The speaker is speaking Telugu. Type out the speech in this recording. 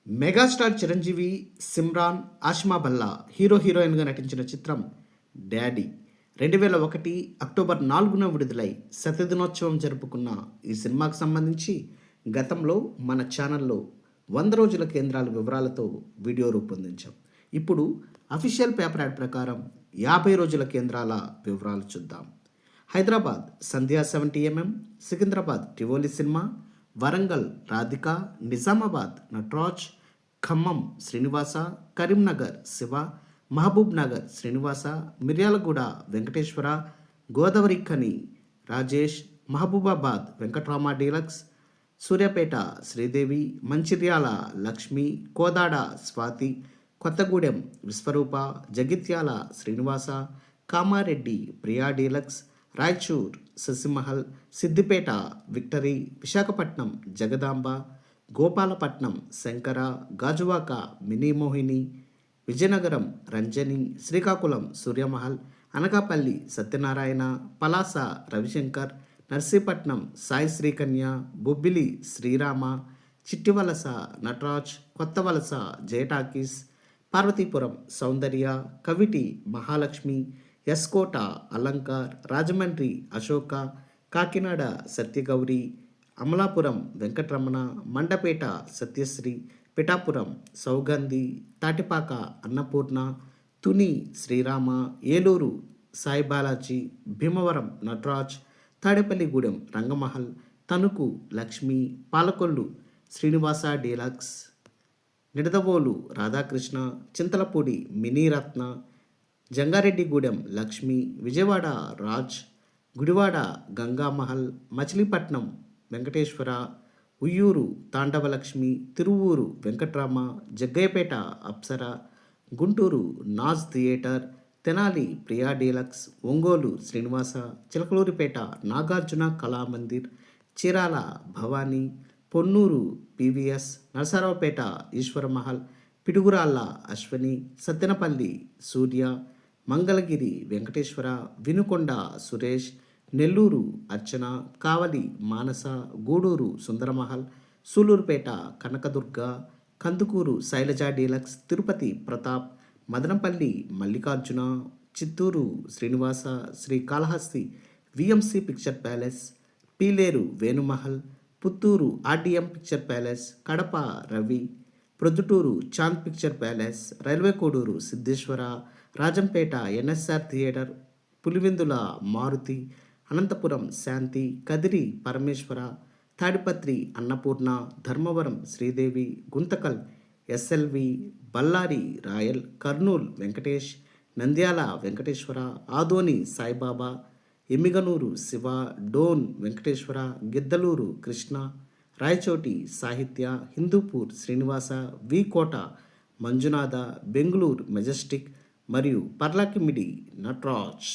మెగాస్టార్ చిరంజీవి, సిమ్రాన్, ఆషిమా బల్లా హీరోయిన్గా నటించిన చిత్రం డాడీ 2001 అక్టోబర్ 4న విడుదలై శతదినోత్సవం జరుపుకున్న ఈ సినిమాకు సంబంధించి గతంలో మన ఛానల్లో 100 రోజుల కేంద్రాల వివరాలతో వీడియో రూపొందించాం. ఇప్పుడు అఫీషియల్ పేపర్ యాడ్ ప్రకారం 50 రోజుల కేంద్రాల వివరాలు చూద్దాం. Hyderabad Sandhya 70mm, Secunderabad Tivoli cinema, Warangal Radhika, Nizamabad Nataraj, Khammam Srinivasa, Karimnagar Shiva, Mahabubnagar Srinivasa, Miryalaguda Venkateswara, Godavarikhani Rajesh, Mahabubabad Venkatrama deluxe, Suryapet Sridevi, Mancherial Lakshmi, Kodad Swathi, Kothagudem Viswaroopa, Jagtial Srinivasa, Kamareddy Priya deluxe, Raichur Sashimahal, Siddipet victory, Visakhapatnam Jagadamba, Gopalapatnam Sankara, Gajuwaka mini Mohini, Vizianagaram Ranjani, Srikakulam Suryamahal, Anakapalli Satyanarayana, Palasa Ravishankar, Narsipatnam Sai Srikanya, Bobbili Srirama, Chittivalasa Nataraj, Kothavalasa జయటాకీస్, Parvathipuram Soundarya, Kaviti Mahalakshmi, S Kota Alankar, Rajahmundry Ashoka, Kakinada Satyagowri, Amalapuram Venkataramana, Mandapeta Satyasri, Pithapuram Sougandhi, Tatipaka Annapurna, Tuni Srirama, Eluru Saibalaji, Bhimavaram Nataraj, Tadepalligudem Rangamahal, Tanuku Lakshmi, Palakollu Srinivasa deluxe, Nidadavolu Radhakrishna, Chintalapudi Miniratna, Jangareddygudem Lakshmi, Vijayawada Raj, Gudivada Gangamahal, Machilipatnam Venkateswara, Vuyyuru Tandavalakshmi, Tiruvuru Venkatrama, Jaggayyapeta Apsara, Guntur Naaz theatre, Tenali Priya deluxe, Ongole Srinivasa, Chilakaluripet Nagarjuna Kalamandir, Chirala Bhavani, Ponnur PVS, Narasaraopet Eswaramahal, Piduguralla Ashwini, Sattenapalli సూర్య, Mangalagiri Venkateswara, Vinukonda Suresh, Nellore Archana, Kavali Manasa, Gudur Sundaramahal, Sullurpeta Kanakadurga, Kandukur Sailaja deluxe, Tirupati Pratap, Madanapalle Mallikarjuna, Chittoor Srinivasa, Srikalahasti VMC picture palace, Pileru Venumahal, Puttur RDM picture palace, Kadapa Ravi, Proddatur Chand picture palace, railway Koduru Siddheswara, Rajampet NSR theatre, Pulivendula Maruthi, Anantapur Shanti, Kadiri Parameswara, Tadipatri Annapurna, Dharmavaram Sridevi, Guntakal SLV, Bellary royal, Kurnool Venkatesh, Nandyal Venkateswara, Adoni Saibaba, Yemmiganur Shiva, Dhone Venkateswara, Giddalur Krishna, Rayachoti సాహిత్య, హిందూపూర్ శ్రీనివాస, వి కోట మంజునాథ, బెంగుళూరు మెజెస్టిక్ మరియు పర్లాకిమిడి నటరాజ్.